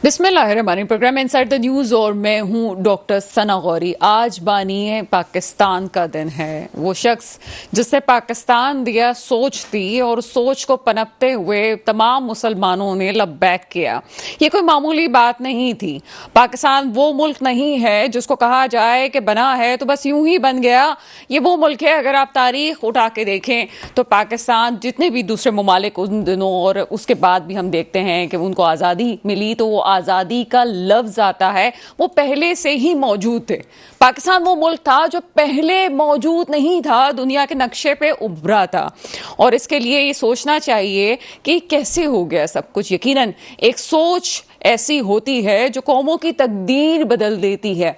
بسم اللہ الرحمن الرحیم، پروگرام انسائڈ دا نیوز اور میں ہوں ڈاکٹر ثنا غوری۔ آج بانی پاکستان کا دن ہے۔ وہ شخص جس سے پاکستان دیا سوچ دی اور سوچ کو پنپتے ہوئے تمام مسلمانوں نے لبیک کیا۔ یہ کوئی معمولی بات نہیں تھی۔ پاکستان وہ ملک نہیں ہے جس کو کہا جائے کہ بنا ہے تو بس یوں ہی بن گیا۔ یہ وہ ملک ہے، اگر آپ تاریخ اٹھا کے دیکھیں تو پاکستان جتنے بھی دوسرے ممالک ان دنوں اور اس کے بعد بھی ہم دیکھتے ہیں کہ ان کو آزادی ملی تو وہ آزادی کا لفظ آتا ہے، وہ پہلے سے ہی موجود تھے۔ پاکستان وہ ملک تھا جو پہلے موجود نہیں تھا، دنیا کے نقشے پہ ابھرا تھا، اور اس کے لیے یہ سوچنا چاہیے کہ کیسے ہو گیا سب کچھ۔ یقیناً ایک سوچ ایسی ہوتی ہے جو قوموں کی تقدیر بدل دیتی ہے۔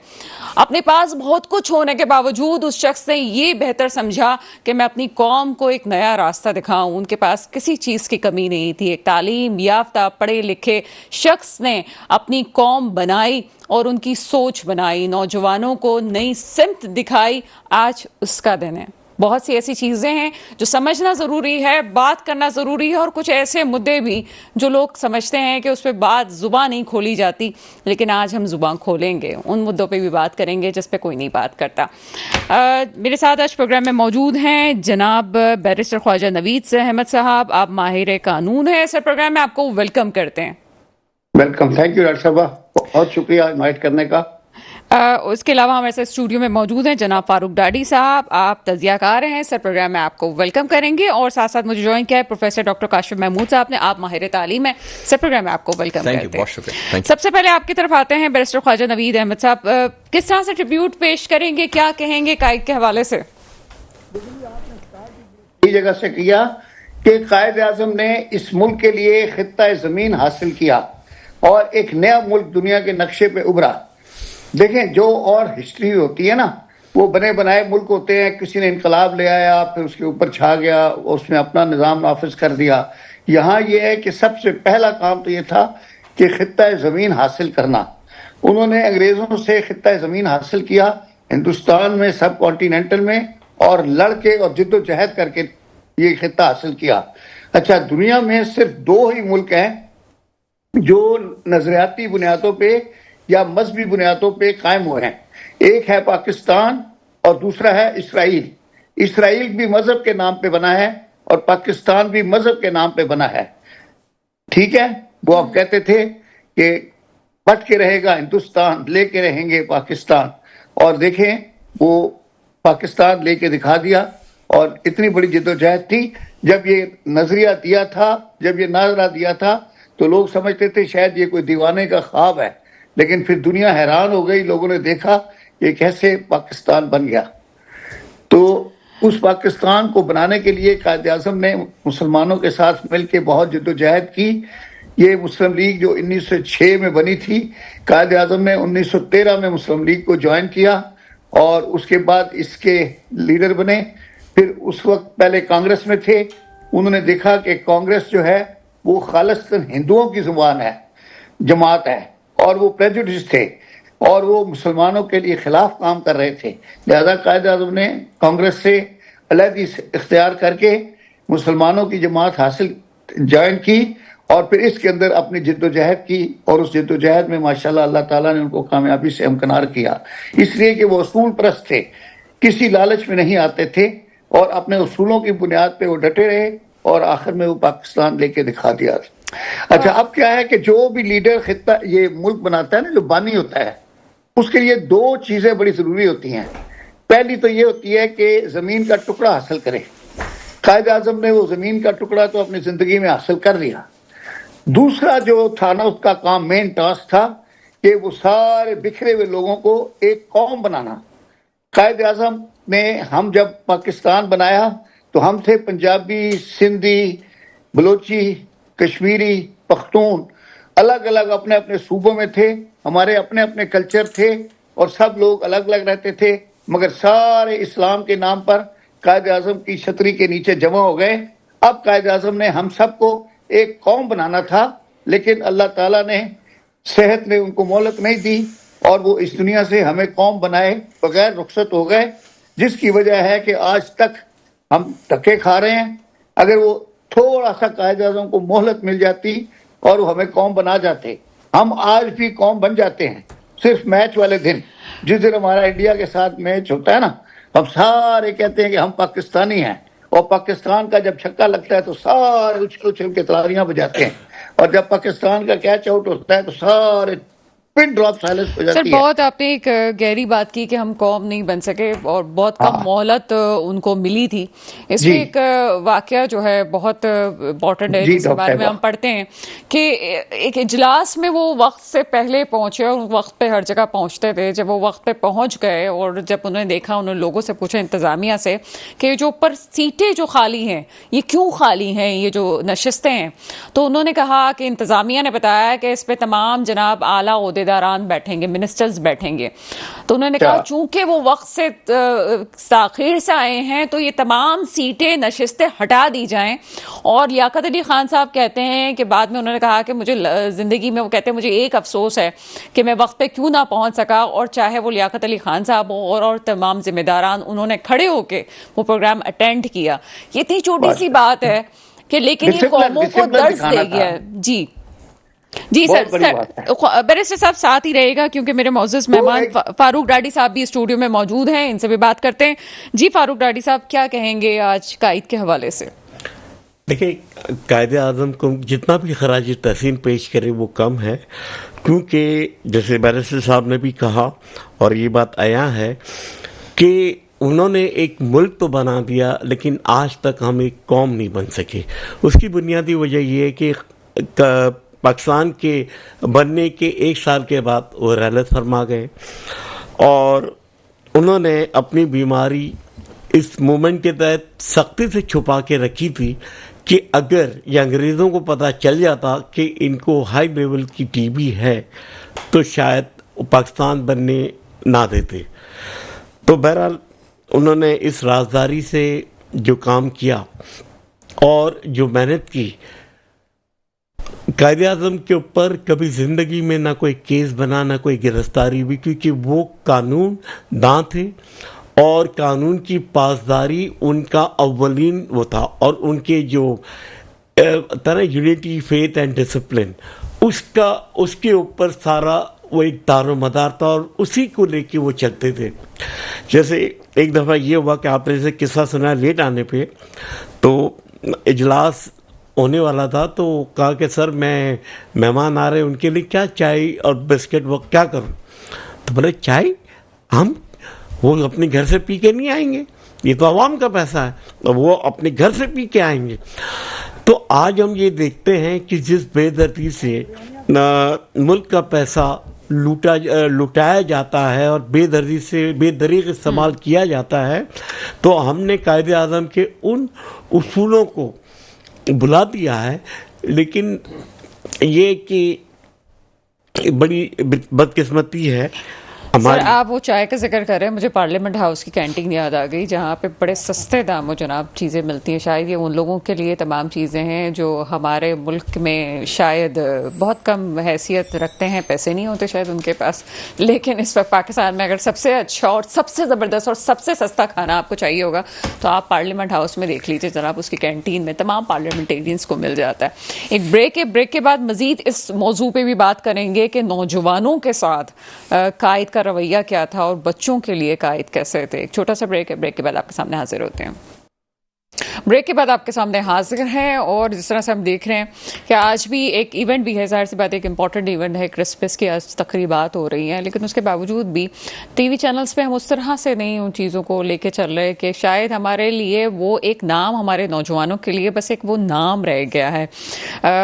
اپنے پاس بہت کچھ ہونے کے باوجود اس شخص نے یہ بہتر سمجھا کہ میں اپنی قوم کو ایک نیا راستہ دکھاؤں۔ ان کے پاس کسی چیز کی کمی نہیں تھی۔ ایک تعلیم یافتہ پڑھے لکھے شخص نے اپنی قوم بنائی اور ان کی سوچ بنائی، نوجوانوں کو نئی سمت دکھائی۔ آج اس کا دن ہے۔ بہت سی ایسی چیزیں ہیں جو سمجھنا ضروری ہے، بات کرنا ضروری ہے، اور کچھ ایسے مدعے بھی جو لوگ سمجھتے ہیں کہ اس پہ بات زبان نہیں کھولی جاتی، لیکن آج ہم زبان کھولیں گے، ان مدعوں پہ بھی بات کریں گے جس پہ کوئی نہیں بات کرتا۔ میرے ساتھ آج پروگرام میں موجود ہیں جناب بیرسٹر خواجہ نوید احمد صاحب، آپ ماہر قانون ہیں۔ سر، پروگرام میں آپ کو ویلکم کرتے ہیں۔ ویلکم، تھینک یو ڈاکٹر صاحبہ، بہت شکریہ انوائٹ کرنے کا۔ اس کے علاوہ ہمارے ساتھ اسٹوڈیو میں موجود ہیں جناب فاروق ڈاڈی صاحب، آپ تجزیہ کار ہیں۔ سر، پروگرام میں آپ کو ویلکم کریں گے، اور ساتھ ساتھ مجھے جوائن کیا ہے پروفیسر ڈاکٹر کاشف محمود صاحب نے، آپ ماہر تعلیم ہیں۔ سر، پروگرام میں آپ کو ویلکم کرتے ہیں۔ سب سے پہلے آپ کی طرف آتے ہیں بیرسٹر خواجہ نوید احمد صاحب، کس طرح سے ٹریبیوٹ پیش کریں گے، کیا کہیں گے قائد کے حوالے سے؟ یہ جگہ سے کیا کہ قائد اعظم نے اس ملک کے لیے خطہ زمین حاصل کیا اور ایک نیا ملک دنیا کے نقشے پہ ابھرا۔ دیکھیں، جو اور ہسٹری ہوتی ہے نا، وہ بنے بنائے ملک ہوتے ہیں، کسی نے انقلاب لے آیا، پھر اس کے اوپر چھا گیا، اس نے اپنا نظام نافذ کر دیا۔ یہاں یہ ہے کہ سب سے پہلا کام تو یہ تھا کہ خطہ زمین حاصل کرنا۔ انہوں نے انگریزوں سے خطہ زمین حاصل کیا ہندوستان میں، سب کانٹیننٹل میں، اور لڑ کے اور جد و جہد کر کے یہ خطہ حاصل کیا۔ اچھا، دنیا میں صرف دو ہی ملک ہیں جو نظریاتی بنیادوں پہ یا مذہبی بنیادوں پہ قائم ہوئے ہیں۔ ایک ہے پاکستان اور دوسرا ہے اسرائیل۔ اسرائیل بھی مذہب کے نام پہ بنا ہے اور پاکستان بھی مذہب کے نام پہ بنا ہے۔ ٹھیک ہے، وہ اب کہتے تھے کہ بٹ کے رہے گا ہندوستان، لے کے رہیں گے پاکستان، اور دیکھیں وہ پاکستان لے کے دکھا دیا۔ اور اتنی بڑی جدوجہد تھی، جب یہ نظریہ دیا تھا، جب یہ نظرہ دیا تھا تو لوگ سمجھتے تھے شاید یہ کوئی دیوانے کا خواب ہے، لیکن پھر دنیا حیران ہو گئی، لوگوں نے دیکھا کہ کیسے پاکستان بن گیا۔ تو اس پاکستان کو بنانے کے لیے قائد اعظم نے مسلمانوں کے ساتھ مل کے بہت جدوجہد کی۔ یہ مسلم لیگ جو 1906 میں بنی تھی، قائد اعظم نے 1913 میں مسلم لیگ کو جوائن کیا اور اس کے بعد اس کے لیڈر بنے۔ پھر اس وقت پہلے کانگریس میں تھے، انہوں نے دیکھا کہ کانگریس جو ہے وہ خالصتاً ہندوؤں کی زبان ہے، جماعت ہے، اور وہ پریجوڈس تھے اور وہ مسلمانوں کے لیے خلاف کام کر رہے تھے۔ لہذا قائد اعظم نے کانگریس سے علیحدگی اختیار کر کے مسلمانوں کی جماعت حاصل جوائن کی، اور پھر اس کے اندر اپنی جد و جہد کی، اور اس جد و جہد میں ماشاءاللہ اللہ تعالیٰ نے ان کو کامیابی سے ہمکنار کیا، اس لیے کہ وہ اصول پرست تھے، کسی لالچ میں نہیں آتے تھے، اور اپنے اصولوں کی بنیاد پہ وہ ڈٹے رہے، اور آخر میں وہ پاکستان لے کے دکھا دیا۔ اچھا، اب کیا ہے کہ جو بھی لیڈر خطہ یہ ملک بناتا ہے نا، جو بانی ہوتا ہے، اس کے لیے دو چیزیں بڑی ضروری ہوتی ہیں۔ پہلی تو یہ ہوتی ہے کہ زمین کا ٹکڑا حاصل کرے۔ قائد اعظم نے وہ زمین کا ٹکڑا تو اپنی زندگی میں حاصل کر لیا۔ دوسرا جو تھا نا، اس کا کام، مین ٹاسک تھا کہ وہ سارے بکھرے ہوئے لوگوں کو ایک قوم بنانا۔ قائد اعظم نے، ہم جب پاکستان بنایا تو ہم تھے پنجابی، سندھی، بلوچی، کشمیری، پختون، الگ الگ اپنے اپنے صوبوں میں تھے، ہمارے اپنے اپنے کلچر تھے، اور سب لوگ الگ الگ رہتے تھے، مگر سارے اسلام کے نام پر قائد اعظم کی چھتری کے نیچے جمع ہو گئے۔ اب قائد اعظم نے ہم سب کو ایک قوم بنانا تھا، لیکن اللہ تعالیٰ نے صحت میں ان کو مہلت نہیں دی، اور وہ اس دنیا سے ہمیں قوم بنائے بغیر رخصت ہو گئے، جس کی وجہ ہے کہ آج تک ہم دھکے کھا رہے ہیں۔ اگر وہ تھوڑا سا قائد اعظم کو مہلت مل جاتی اور وہ ہمیں قوم بنا جاتے ہم آج بھی قوم بن جاتے ہیں صرف میچ والے دن. جس دن ہمارا انڈیا کے ساتھ میچ ہوتا ہے نا، ہم سارے کہتے ہیں کہ ہم پاکستانی ہیں، اور پاکستان کا جب چھکا لگتا ہے تو سارے اچھل اچھل کے تالیاں بجاتے ہیں، اور جب پاکستان کا کیچ آؤٹ ہوتا ہے تو سارے پن ڈراپ سائلنس ہو سر جاتی ہے. بہت آپ نے ایک گہری بات کی کہ ہم قوم نہیں بن سکے اور بہت کم ہاں مہلت ان کو ملی تھی. اس جی میں ایک واقعہ جو ہے بہت امپورٹنٹ ہے جی جس کے ڈاکٹر بارے میں صاحبہ. ہم پڑھتے ہیں کہ ایک اجلاس میں وہ وقت سے پہلے پہنچے اور وقت پہ ہر جگہ پہنچتے تھے. جب وہ وقت پہ پہنچ گئے اور جب انہوں نے دیکھا، انہوں نے لوگوں سے پوچھا انتظامیہ سے کہ جو اوپر سیٹیں جو خالی ہیں یہ کیوں خالی ہیں، یہ جو نشستیں ہیں، تو انہوں نے کہا کہ انتظامیہ نے بتایا کہ اس پہ تمام جناب اعلیٰ عہدیداران بیٹھیں گے، منسٹرز بیٹھیں گے. تو انہوں نے کہا چونکہ وہ وقت سے تاخیر سے آئے ہیں تو یہ تمام سیٹیں نشستیں ہٹا دی جائیں. اور لیاقت علی خان صاحب کہتے ہیں کہ بعد میں انہوں نے کہا کہ مجھے زندگی میں، وہ کہتے ہیں مجھے ایک افسوس ہے کہ میں وقت پہ کیوں نہ پہنچ سکا. اور چاہے وہ لیاقت علی خان صاحب ہوں اور تمام ذمہ داران، انہوں نے کھڑے ہو کے وہ پروگرام اٹینڈ کیا. یہ اتنی چھوٹی سی بات ہے کہ لیکن یہ قوموں کو درس دے گیا ہے. جی بہت بڑی سر بات ہے. بیرسٹر صاحب ساتھ ہی رہے گا کیونکہ میرے معزز مہمان فاروق ڈاڈی صاحب بھی اسٹوڈیو میں موجود ہیں، ان سے بھی بات کرتے ہیں. جی فاروق ڈاڈی صاحب، کیا کہیں گے آج قائد کے حوالے سے؟ دیکھیں، قائد اعظم کو جتنا بھی خراج تحسین پیش کرے وہ کم ہے، کیونکہ جیسے بیرسٹر صاحب نے بھی کہا اور یہ بات عیاں ہے کہ انہوں نے ایک ملک تو بنا دیا لیکن آج تک ہم ایک قوم نہیں بن سکے. اس کی بنیادی وجہ یہ ہے کہ پاکستان کے بننے کے 1 سال کے بعد وہ رحلت فرما گئے اور انہوں نے اپنی بیماری اس مومنٹ کے تحت سختی سے چھپا کے رکھی تھی کہ اگر یہ انگریزوں کو پتہ چل جاتا کہ ان کو ہائی لیول کی ٹی بی ہے تو شاید پاکستان بننے نہ دیتے. تو بہرحال انہوں نے اس رازداری سے جو کام کیا اور جو محنت کی، قائد اعظم کے اوپر کبھی زندگی میں نہ کوئی کیس بنا نہ کوئی گرفتاری ہوئی، کیونکہ وہ قانون داں تھے اور قانون کی پاسداری ان کا اولین وہ تھا. اور ان کے جو یونٹی، فیتھ اینڈ ڈسپلن، اس کے اوپر سارا وہ ایک دار و مدار تھا اور اسی کو لے کے وہ چلتے تھے. جیسے ایک دفعہ یہ ہوا کہ آپ نے جیسے قصہ سنا لیٹ آنے پہ، تو اجلاس ہونے والا تھا تو کہا کہ سر میں مہمان آ رہے ہیں، ان کے لیے کیا چائے اور بسکٹ وہ کیا کروں؟ تو بولے چائے ہم وہ اپنے گھر سے پی کے نہیں آئیں گے، یہ تو عوام کا پیسہ ہے، وہ اپنے گھر سے پی کے آئیں گے. تو آج ہم یہ دیکھتے ہیں کہ جس بے دردی سے ملک کا پیسہ لٹایا جاتا ہے اور بے دردی سے بے دریغ استعمال کیا جاتا ہے، تو ہم نے قائد اعظم کے ان اصولوں کو بلا دیا ہے. لیکن یہ کہ بڑی بدقسمتی ہے سر آپ وہ چائے کا ذکر کر رہے ہیں، مجھے پارلیمنٹ ہاؤس کی کینٹین یاد آ گئی جہاں پہ بڑے سستے داموں جناب چیزیں ملتی ہیں. شاید یہ ان لوگوں کے لیے تمام چیزیں ہیں جو ہمارے ملک میں شاید بہت کم حیثیت رکھتے ہیں، پیسے نہیں ہوتے شاید ان کے پاس، لیکن اس وقت پاکستان میں اگر سب سے اچھا اور سب سے زبردست اور سب سے سستا کھانا آپ کو چاہیے ہوگا تو آپ پارلیمنٹ ہاؤس میں دیکھ لیجیے جناب، اس کی کینٹین میں تمام پارلیمنٹیرینز کو مل جاتا ہے. ایک بریک کے بعد مزید اس موضوع پہ بھی بات کریں گے کہ نوجوانوں کے ساتھ قائد کا رویہ کیا تھا اور بچوں کے لیے قائد کیسے تھے. ایک چھوٹا سا بریک ہے، بریک کے بعد آپ کے سامنے حاضر ہوتے ہیں. بریک کے بعد آپ کے سامنے حاضر ہیں اور جس طرح سے ہم دیکھ رہے ہیں کہ آج بھی ایک ایونٹ بھی ہے، ظاہر سی بات ایک امپورٹنٹ ایونٹ ہے، کرسمس کی آج تقریبات ہو رہی ہیں، لیکن اس کے باوجود بھی ٹی وی چینلز پہ ہم اس طرح سے نہیں ان چیزوں کو لے کے چل رہے کہ شاید ہمارے لیے وہ ایک نام، ہمارے نوجوانوں کے لیے بس ایک وہ نام رہ گیا ہے.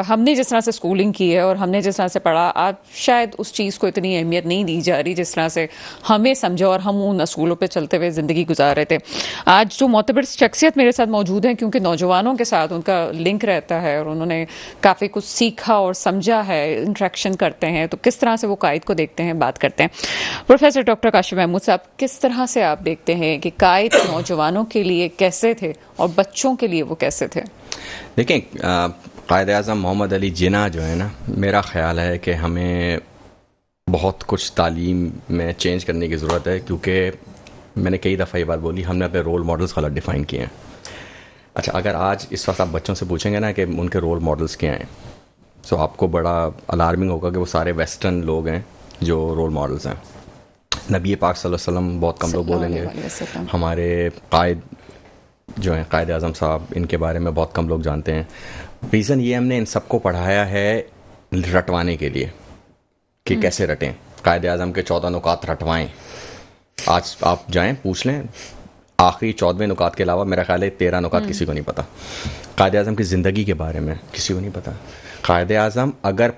ہم نے جس طرح سے اسکولنگ کی ہے اور ہم نے جس طرح سے پڑھا، آج شاید اس چیز کو اتنی اہمیت نہیں دی جا رہی جس طرح سے ہمیں سمجھا اور ہم ان اصولوں پہ چلتے ہوئے زندگی گزار رہے تھے. آج جو معتبر شخصیت میرے ساتھ موجود ہیں کیونکہ نوجوانوں کے ساتھ ان کا لنک رہتا ہے اور انہوں نے کافی کچھ سیکھا اور سمجھا ہے، انٹریکشن کرتے ہیں، تو کس طرح سے وہ قائد کو دیکھتے ہیں، بات کرتے ہیں. پروفیسر ڈاکٹر کاشف محمود صاحب، کس طرح سے آپ دیکھتے ہیں کہ قائد نوجوانوں کے لیے کیسے تھے اور بچوں کے لیے وہ کیسے تھے؟ دیکھیں، قائد اعظم محمد علی جناح جو ہے نا، میرا خیال ہے کہ ہمیں بہت کچھ تعلیم میں چینج کرنے کی ضرورت ہے، کیونکہ میں نے کئی دفعہ یہ بات بولی، ہم نے اپنے رول ماڈلز غلط ڈیفائن کیے ہیں. اچھا، اگر آج اس وقت آپ بچوں سے پوچھیں گے نا کہ ان کے رول ماڈلز کیا ہیں، سو آپ کو بڑا الارمنگ ہوگا کہ وہ سارے ویسٹرن لوگ ہیں جو رول ماڈلز ہیں. نبی پاک صلی اللہ علیہ وسلم بہت کم لوگ بولیں گے. ہمارے قائد جو ہیں قائد اعظم صاحب, ان کے بارے میں بہت کم لوگ جانتے ہیں. ریزن یہ ہم نے ان سب کو پڑھایا ہے رٹوانے کے لیے کہ کیسے رٹیں. قائد اعظم کے 14 نکات رٹوائیں. آج آپ جائیں پوچھ لیں, آخری 14ویں نکات کے علاوہ میرا خیال ہے 13 نکات کسی کو نہیں پتہ. قائد اعظم کی زندگی کے بارے میں کسی کو نہیں پتہ. قائد اعظم اگر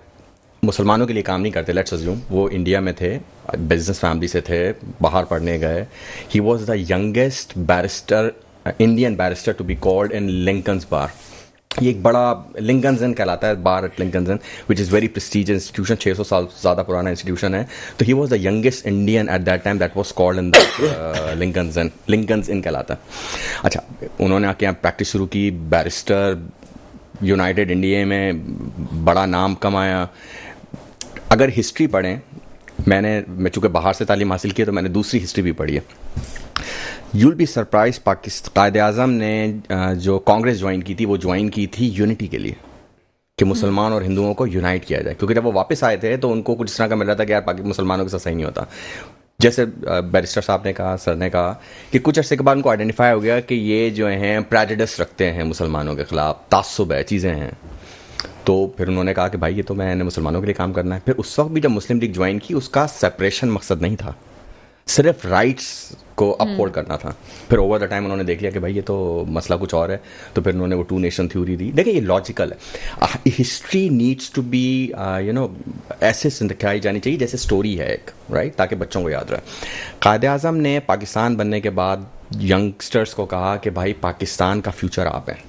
مسلمانوں کے لیے کام نہیں کرتے, لیٹس ازیوم وہ انڈیا میں تھے, بزنس فیملی سے تھے, باہر پڑھنے گئے. He was the youngest barrister, Indian barrister to be called in Lincoln's bar. یہ ایک بڑا لنکنز ان کہلاتا ہے, bar at Lincoln's Inn, which is very prestigious institution, 600 سال زیادہ پرانا انسٹیٹیوشن ہے. تو he was the youngest Indian at that time that was called in Lincoln's Inn. Lincoln's Inn کہلاتا ہے. اچھا, انہوں نے آ کے یہاں پریکٹس شروع کی, بیرسٹر, یونائٹیڈ انڈیا میں بڑا نام کمایا. اگر ہسٹری پڑھیں, میں چونکہ باہر سے تعلیم حاصل کی ہے تو میں نے دوسری ہسٹری بھی پڑھی ہے. You will be surprise, Quaid Azam نے جو کانگریس جوائن کی تھی وہ جوائن کی تھی یونٹی کے لیے, کہ مسلمان اور ہندوؤں کو یونائٹ کیا جائے. کیونکہ جب وہ واپس آئے تھے تو ان کو کچھ اس طرح کا مل رہا تھا کہ یار مسلمانوں کے ساتھ صحیح نہیں ہوتا. جیسے بیرسٹر صاحب نے کہا, سر نے کہا کہ کچھ عرصے کے بعد ان کو آئیڈینٹیفائی ہو گیا کہ یہ جو ہیں پریجڈس رکھتے ہیں مسلمانوں کے خلاف, تعصب ہے, چیزیں ہیں. تو پھر انہوں نے کہا کہ بھائی یہ تو میں نے مسلمانوں کے لیے کام کرنا ہے. پھر اس وقت بھی جب مسلم لیگ جوائن کی, اس کا سپریشن مقصد نہیں تھا, صرف رائٹس کو اپ ہولڈ کرنا تھا. پھر اوور دا ٹائم انہوں نے دیکھ لیا کہ بھائی یہ تو مسئلہ کچھ اور ہے, تو پھر انہوں نے وہ 2 نیشن تھیوری دی. دیکھیں یہ لاجیکل ہے. ہسٹری نیڈس ٹو بی ایسے دکھائی جانی چاہیے جیسے اسٹوری ہے ایک, رائٹ, تاکہ بچوں کو یاد رہے. قائد اعظم نے پاکستان بننے کے بعد ینگسٹرس کو کہا کہ بھائی پاکستان کا فیوچر آپ ہیں.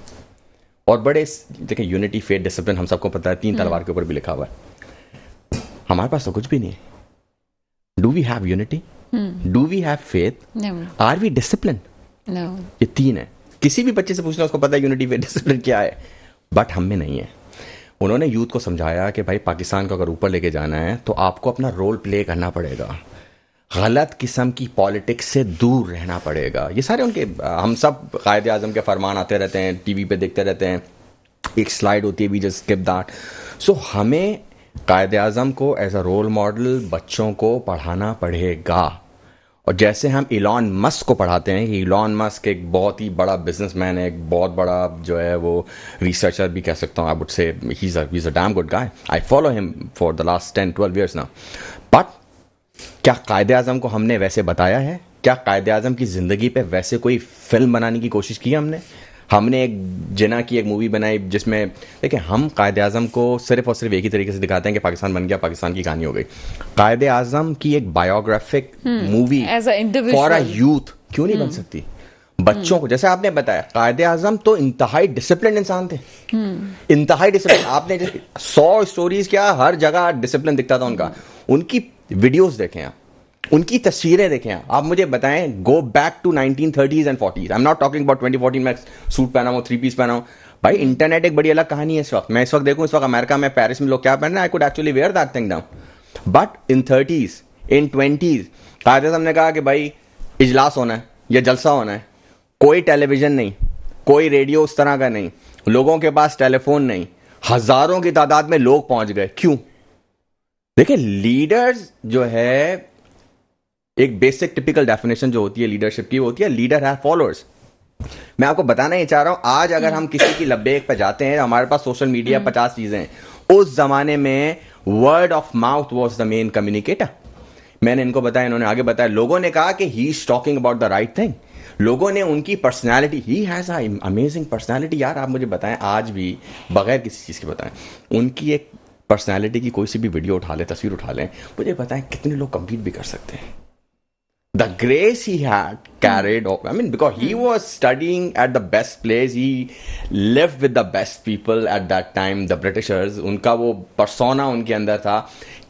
اور بڑے دیکھیں یونٹی, فیتھ, ڈسپلن, ہم سب کو پتہ ہے, 3 تلوار کے اوپر بھی لکھا ہوا ہے. ہمارے پاس تو کچھ بھی نہیں ہے. Do we have unity? Do we have faith? Are we discipline? یہ 3 ہے. کسی بھی بچے سے پوچھنا اس کو پتا ہے یونٹی, فیتھ, ڈسپلن کیا ہے, بٹ ہم میں نہیں ہے. انہوں نے یوتھ کو سمجھایا کہ بھائی پاکستان کو اگر اوپر لے کے جانا ہے تو آپ کو اپنا رول پلے کرنا پڑے گا, غلط قسم کی پالیٹکس سے دور رہنا پڑے گا. یہ سارے ان کے, ہم سب قائد اعظم کے فرمان آتے رہتے ہیں, ٹی وی پہ دیکھتے رہتے ہیں, ایک سلائیڈ ہوتی ہے, وی جسٹ اسکپ دیٹ. سو ہمیں قائد اعظم کو ایز اے رول ماڈل بچوں کو پڑھانا پڑے گا. اور جیسے ہم ایلان مسک کو پڑھاتے ہیں, ایلان مسک ایک بہت ہی بڑا بزنس مین ہے, ایک بہت بڑا جو ہے وہ ریسرچر بھی کہہ سکتا ہوں. I would say he's a damn good guy. I follow him for the last 10-12 years now. But کیا قائد اعظم کو ہم نے ویسے بتایا ہے؟ کیا قائد اعظم کی زندگی پہ ویسے کوئی فلم بنانے کی کوشش کی ہم نے ایک جنا کی ایک مووی بنائی جس میں دیکھیں ہم قائد اعظم کو صرف اور صرف ایک ہی طریقے سے دکھاتے ہیں کہ پاکستان بن گیا, پاکستان کی کہانی ہو گئی. قائد اعظم کی ایک biographic movie for a youth کیوں نہیں بن سکتی؟ بچوں کو, جیسے آپ نے بتایا, قائد اعظم تو انتہائی ڈسپلن انسان تھے, انتہائی ڈسپلن. آپ نے 100 اسٹوریز کیا, ہر جگہ ڈسپلن دکھتا تھا ان کا. ان کی ویڈیوز دیکھیں آپ, ان کی تصویریں دیکھیں آپ مجھے بتائیں, go back to 1930s and 40s. I am not talking about 2014 میں سوٹ پہنا ہوں, 3 پیس پہنا ہوں. بھائی انٹرنیٹ ایک بڑی الگ کہانی ہے. اس وقت میں دیکھوں, اس وقت امریکہ میں پیرس میں لوگ کیا پہن رہے ہیں, I could actually where that thing down. But in 30s, in 20s Quaid Azam نے کہا کہ بھائی اجلاس ہونا ہے یا جلسہ ہونا ہے, کوئی ٹیلی ویژن نہیں, کوئی ریڈیو اس طرح کا نہیں, لوگوں کے پاس ٹیلی فون نہیں, ہزاروں کی تعداد میں لوگ پہنچ گئے. کیوں؟ دیکھیں لیڈرز جو ہے, ایک بیسک ٹپیکل ڈیفینیشن جو ہوتی ہے لیڈرشپ کی, وہ ہوتی ہے لیڈر ہیز فالوورز. میں آپ کو بتانا یہ چاہ رہا ہوں, آج اگر ہم کسی کی لبیک پہ جاتے ہیں, ہمارے پاس سوشل میڈیا 50 چیزیں ہیں. اس زمانے میں word of mouth was the main communicator. میں نے ان کو بتایا, انہوں نے آگے بتایا, لوگوں نے کہا کہ he is talking about the right thing. لوگوں نے ان کی personality, he has a amazing personality. یار آپ مجھے بتائیں, آج بھی بغیر کسی چیز کے بتائیں, ان کی ایک پرسنالٹی کی کوئی سی بھی ویڈیو اٹھا لیں, تصویر اٹھا لیں, مجھے بتائیں کتنے لوگ کمپیٹ بھی کر سکتے ہیں. The grace he had carried off, I mean, because he was studying at the best place, he lived with the best people at that time, the Britishers. ان کا وہ پرسونا ان کے اندر تھا,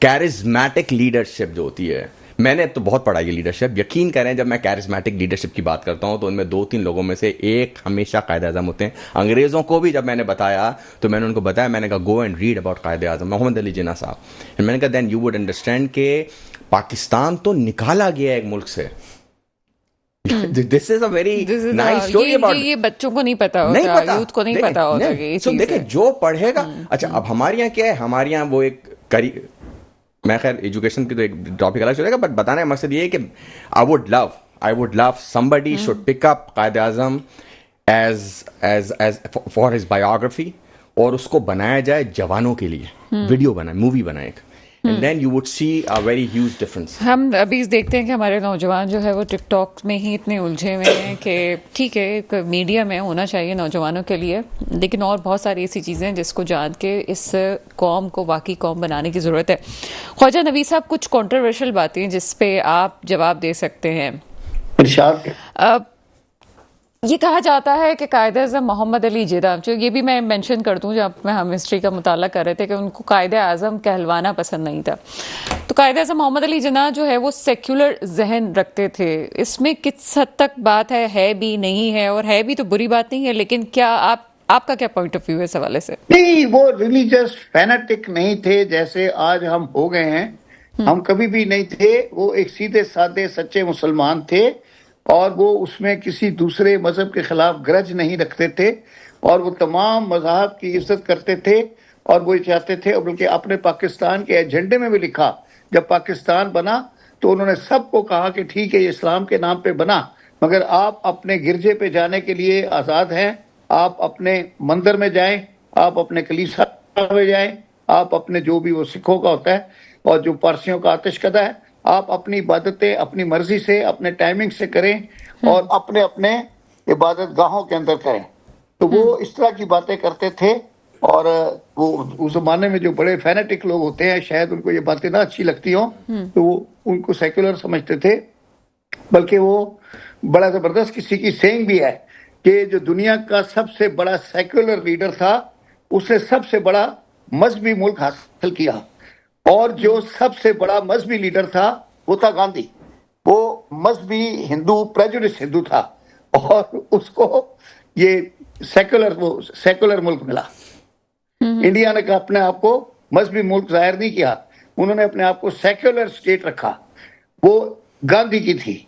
charismatic leadership جو ہوتی ہے. میں نے تو بہت پڑھا یہ لیڈرشپ. یقین کریں جب میں charismatic leadership کی بات کرتا ہوں تو ان میں 2-3 لوگوں میں سے ایک ہمیشہ قائد اعظم ہوتے ہیں. انگریزوں کو بھی جب میں نے بتایا تو میں نے ان کو بتایا, میں نے کہا گو and read about Quaid Azam محمد علی جناح صاحب. میں نے کہا دین یو وڈ انڈرسٹینڈ کہ پاکستان تو نکالا گیا ایک ملک سے, This is a very nice story about یہ بچوں کو نہیں پتا نہیں ہوتا, پتا, یوتھ کو نہیں پتا ہوتا کہ یہ چیز دیکھیں ہے. جو پڑھے گا. اچھا اب ہمارے یہاں کیا ہے, ہمارے یہاں وہ ایک میں خیر ایجوکیشن کی تو ایک ٹاپک الگ چلے گا, بٹ بتانے کا مقصد یہ ہے کہ I would love somebody should pick up Quaid Azam as for his biography, اور اس کو بنایا جائے جوانوں کے لیے, ویڈیو بنائے, مووی بنائے, and then you would see a very huge difference. ہم ابھی دیکھتے ہیں کہ ہمارے نوجوان جو ہے وہ ٹک ٹاک میں ہی اتنے الجھے ہوئے ہیں کہ ٹھیک ہے ایک میڈیا میں ہونا چاہیے نوجوانوں کے لیے, لیکن اور بہت ساری ایسی چیزیں جس کو جان کے اس قوم کو واقعی قوم بنانے کی ضرورت ہے. خواجہ نوید صاحب, کچھ کنٹروورشل باتیں جس پہ آپ جواب دے سکتے ہیں. ارشاد. یہ کہا جاتا ہے کہ قائد اعظم محمد علی جناح, جو یہ بھی میں مینشن کر دوں جب ہم ہسٹری کا مطالعہ کر رہے تھے کہ ان کو قائد اعظم کہلوانا پسند نہیں تھا, تو قائد اعظم محمد علی جناح جو ہے وہ سیکولر ذہن رکھتے تھے. اس میں کس حد تک بات ہے بھی نہیں ہے, اور ہے بھی تو بری بات نہیں ہے, لیکن کیا آپ کا کیا پوائنٹ آف ویو ہے اس حوالے سے؟ نہیں, وہ ریلیجس فینیٹک نہیں تھے جیسے آج ہم ہو گئے ہیں. ہم کبھی بھی نہیں تھے. وہ ایک سیدھے سادے سچے مسلمان تھے, اور وہ اس میں کسی دوسرے مذہب کے خلاف گرج نہیں رکھتے تھے, اور وہ تمام مذاہب کی عزت کرتے تھے, اور وہ چاہتے تھے, اور بلکہ اپنے پاکستان کے ایجنڈے میں بھی لکھا. جب پاکستان بنا تو انہوں نے سب کو کہا کہ ٹھیک ہے یہ اسلام کے نام پہ بنا, مگر آپ اپنے گرجے پہ جانے کے لیے آزاد ہیں, آپ اپنے مندر میں جائیں, آپ اپنے کلیسا میں جائیں, آپ اپنے جو بھی وہ سکھوں کا ہوتا ہے اور جو پارسیوں کا آتش کدہ ہے, آپ اپنی عبادتیں اپنی مرضی سے اپنے ٹائمنگ سے کریں اور اپنے اپنے عبادت گاہوں کے اندر کریں. تو وہ اس طرح کی باتیں کرتے تھے, اور وہ اس زمانے میں جو بڑے فینیٹک لوگ ہوتے ہیں شاید ان کو یہ باتیں نہ اچھی لگتی ہوں, تو وہ ان کو سیکولر سمجھتے تھے. بلکہ وہ بڑا زبردست کسی کی سینگ بھی ہے کہ جو دنیا کا سب سے بڑا سیکولر لیڈر تھا اس نے سب سے بڑا مذہبی ملک حاصل کیا, اور جو سب سے بڑا مذہبی لیڈر تھا وہ تھا گاندھی. وہ مذہبی ہندو, پریجوڈس ہندو تھا, اور اس کو یہ سیکولر ملک ملا. انڈیا نے اپنے آپ کو مذہبی ملک ظاہر نہیں کیا, انہوں نے اپنے آپ کو سیکولر اسٹیٹ رکھا. وہ گاندھی کی تھی,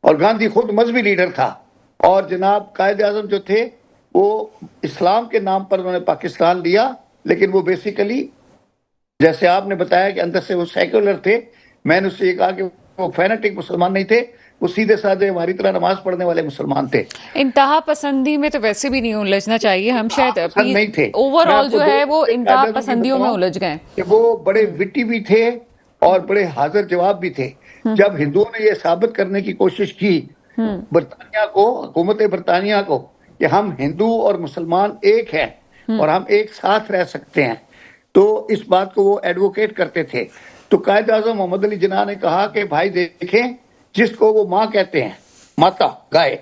اور گاندھی خود مذہبی لیڈر تھا. اور جناب قائد اعظم جو تھے وہ اسلام کے نام پر انہوں نے پاکستان لیا, لیکن وہ بیسیکلی جیسے آپ نے بتایا کہ اندر سے وہ سیکولر تھے. میں نے اس سے یہ کہا کہ وہ فینیٹک مسلمان نہیں تھے, وہ سیدھے سادے ہماری طرح نماز پڑھنے والے مسلمان تھے. انتہا پسندی میں تو ویسے بھی نہیں الجھنا چاہیے, ہم شاید نہیں تھے. اوور آل جو ہے وہ انتہا پسندیوں میں الجھ گئے. کہ وہ بڑے وٹی بھی تھے اور بڑے حاضر جواب بھی تھے. جب ہندوؤں نے یہ ثابت کرنے کی کوشش کی برطانیہ کو, حکومت برطانیہ کو, کہ ہم ہندو اور مسلمان ایک ہیں اور ہم ایک ساتھ رہ سکتے ہیں, تو اس بات کو وہ ایڈوکیٹ کرتے تھے. تو قائد اعظم محمد علی جناح نے کہا کہ بھائی دیکھیں, جس کو وہ ماں کہتے ہیں, ماتا گائے,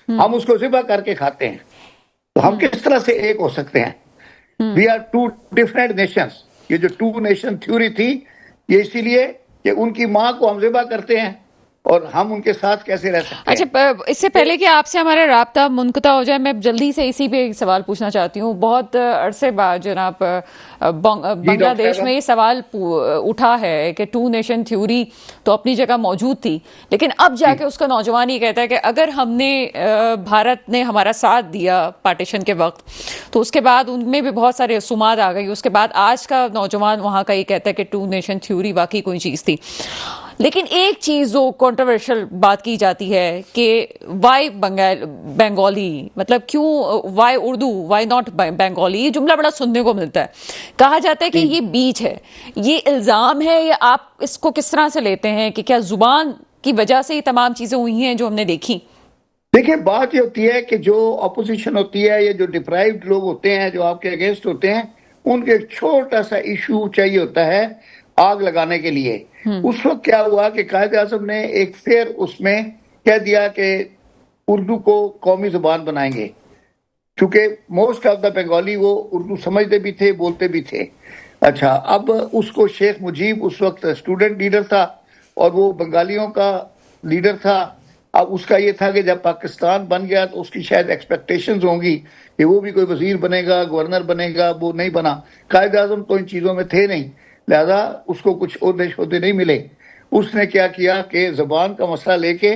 ہم اس کو ذبح کر کے کھاتے ہیں, تو ہم کس طرح سے ایک ہو سکتے ہیں؟ We are two different nations. یہ جو ٹو نیشن تھیوری تھی یہ اسی لیے کہ ان کی ماں کو ہم ذبح کرتے ہیں, اور ہم ان کے ساتھ کیسے رہ سکتے ہیں. اچھا, اس سے پہلے کہ آپ سے ہمارا رابطہ منقطع ہو جائے, میں جلدی سے اسی پہ ایک سوال پوچھنا چاہتی ہوں. بہت عرصے بعد جناب بنگلہ دیش میں یہ سوال اٹھا ہے کہ ٹو نیشن تھیوری تو اپنی جگہ موجود تھی, لیکن اب جا کے اس کا نوجوان یہ کہتا ہے کہ اگر ہم نے بھارت نے ہمارا ساتھ دیا پارٹیشن کے وقت تو اس کے بعد ان میں بھی بہت سارے رسومات آ گئی. اس کے بعد آج کا نوجوان وہاں کا یہ کہتا ہے کہ ٹو نیشن تھیوری واقعی کوئی چیز تھی. لیکن ایک چیز جو کنٹروورشل بات کی جاتی ہے کہ وائی بنگالی, مطلب کیوں why Urdu, why not Bengali, یہ جملہ بڑا سننے کو ملتا ہے. کہا جاتا ہے کہ یہ بیچ ہے. یہ الزام ہے یا آپ اس کو کس طرح سے لیتے ہیں کہ کیا زبان کی وجہ سے یہ تمام چیزیں ہوئی ہیں جو ہم نے دیکھی؟ دیکھیں, بات یہ ہوتی ہے کہ جو اپوزیشن ہوتی ہے, یہ جو ڈپرائیوڈ لوگ ہوتے ہیں جو آپ کے اگینسٹ ہوتے ہیں, ان کے ایک چھوٹا سا ایشو چاہیے ہوتا ہے آگ لگانے کے لیے. اس وقت کیا ہوا کہ قائد اعظم نے ایک پھر اس میں کہہ دیا کہ اردو کو قومی زبان بنائیں گے, کیونکہ موسٹ آف دا بنگالی وہ اردو سمجھتے بھی تھے, بولتے بھی تھے. اچھا, اب اس کو شیخ مجیب اس وقت اسٹوڈنٹ لیڈر تھا اور وہ بنگالیوں کا لیڈر تھا. اب اس کا یہ تھا کہ جب پاکستان بن گیا تو اس کی شاید ایکسپیکٹیشنز ہوں گی کہ وہ بھی کوئی وزیر بنے گا, گورنر بنے گا. وہ نہیں بنا. قائد اعظم تو ان چیزوں میں تھے نہیں, لہذا اس کو کچھ عہدے شہدے نہیں ملے. اس نے کیا کیا کہ زبان کا مسئلہ لے کے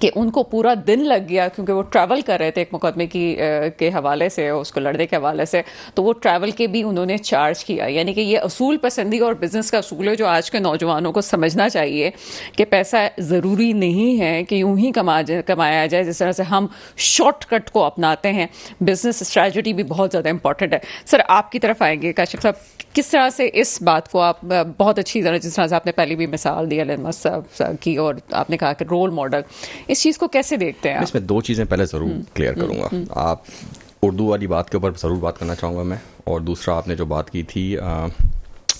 کہ ان کو پورا دن لگ گیا کیونکہ وہ ٹریول کر رہے تھے ایک مقدمے کے حوالے سے، اس کو لڑنے کے حوالے سے، تو وہ ٹریول کے بھی انہوں نے چارج کیا. یعنی کہ یہ اصول پسندی اور بزنس کا اصول ہے جو آج کے نوجوانوں کو سمجھنا چاہیے کہ پیسہ ضروری نہیں ہے کہ یوں ہی کمایا جائے جس طرح سے ہم شارٹ کٹ کو اپناتے ہیں. بزنس اسٹریٹجی بھی بہت زیادہ امپورٹنٹ ہے. سر آپ کی طرف آئیں گے کاشف صاحب، کس طرح سے اس بات کو آپ بہت اچھی طرح، جس طرح سے آپ نے پہلی بھی مثال دی الحمد صاحب کی اور آپ نے کہا کہ رول ماڈل، اس چیز کو کیسے دیکھتے ہیں آپ؟ اس میں دو چیزیں پہلے ضرور کلیئر کروں گا. آپ اردو والی بات کے اوپر ضرور بات کرنا چاہوں گا میں، اور دوسرا آپ نے جو بات کی تھی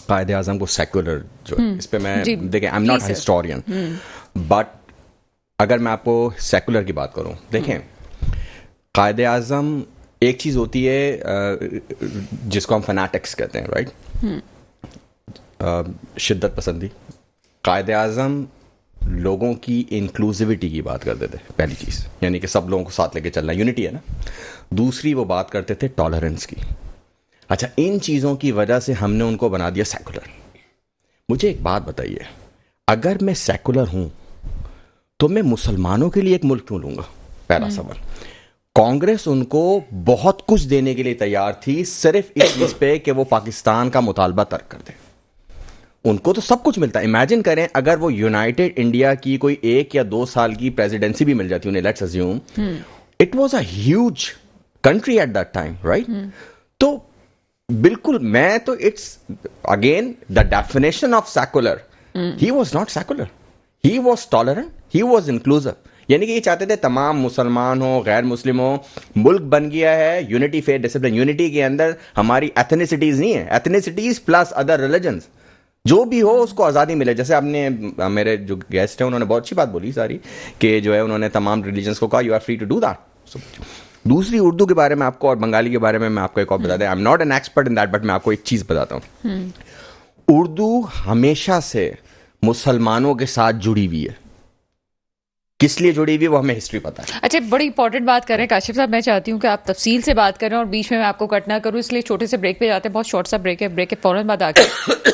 قائد اعظم کو سیکولر جو اس پہ میں دیکھیں آئی ایم ناٹ ہسٹورین، بٹ اگر میں آپ کو سیکولر کی بات کروں، دیکھیں قائد اعظم ایک چیز ہوتی ہے جس کو ہم فنیٹکس کہتے ہیں، رائٹ، شدت پسندی. قائد اعظم لوگوں کی انکلوزیوٹی کی بات کرتے تھے، پہلی چیز، یعنی کہ سب لوگوں کو ساتھ لے کے چلنا، یونٹی ہے نا. دوسری وہ بات کرتے تھے ٹالرنس کی. اچھا، ان چیزوں کی وجہ سے ہم نے ان کو بنا دیا سیکولر. مجھے ایک بات بتائیے، اگر میں سیکولر ہوں تو میں مسلمانوں کے لیے ایک ملک کیوں لوں گا؟ پہلا سوال. کانگریس ان کو بہت کچھ دینے کے لیے تیار تھی صرف اس چیز پہ کہ وہ پاکستان کا مطالبہ ترک کر دیں. ان کو تو سب کچھ ملتا ہے. امیجن کریں اگر وہ یونائٹڈ انڈیا کی کوئی 1 یا 2 سال کی پریزیڈنسی بھی مل جاتی انہیں، let's assume it was a huge country at that time, right. تو بالکل میں تو it's again the definition of secular. He was not secular, he was tolerant, he was inclusive. یعنی کہ یہ چاہتے تھے تمام مسلمان ہو، غیر مسلم ہو، ملک بن گیا ہے یونٹی، فیتھ، ڈسپلن. یونٹی کے اندر ہماری ایتھنیسٹیز نہیں ہے، ایتھنیسٹیز پلس ادر ریلیجنز، جو بھی ہو اس کو آزادی ملے. جیسے آپ نے میرے جو گیسٹ ہیں انہوں نے بہت اچھی بات بولی ساری، کہ جو ہے انہوں نے تمام ریلیجنس کو کہا you are free to do that. دوسری اردو کے بارے میں آپ کو اور بنگالی کے بارے میں آپ کو ایک اور بتا دیں. آئی am not an expert in that, but میں آپ کو ایک چیز بتاتا ہوں. اردو ہمیشہ سے مسلمانوں کے ساتھ جڑی ہوئی ہے. کس لیے جڑی ہوئی وہ ہمیں ہسٹری پتا ہے. اچھا، بڑی امپورٹنٹ بات کر رہے ہیں کاشف صاحب. میں چاہتی ہوں کہ آپ تفصیل سے بات کریں اور بیچ میں آپ کو کٹ نہ کروں، اس لیے چھوٹے سے بریک پہ جاتے ہیں. بہت شارٹ سا بریک ہے، بریک کے فوراً بعد آ کے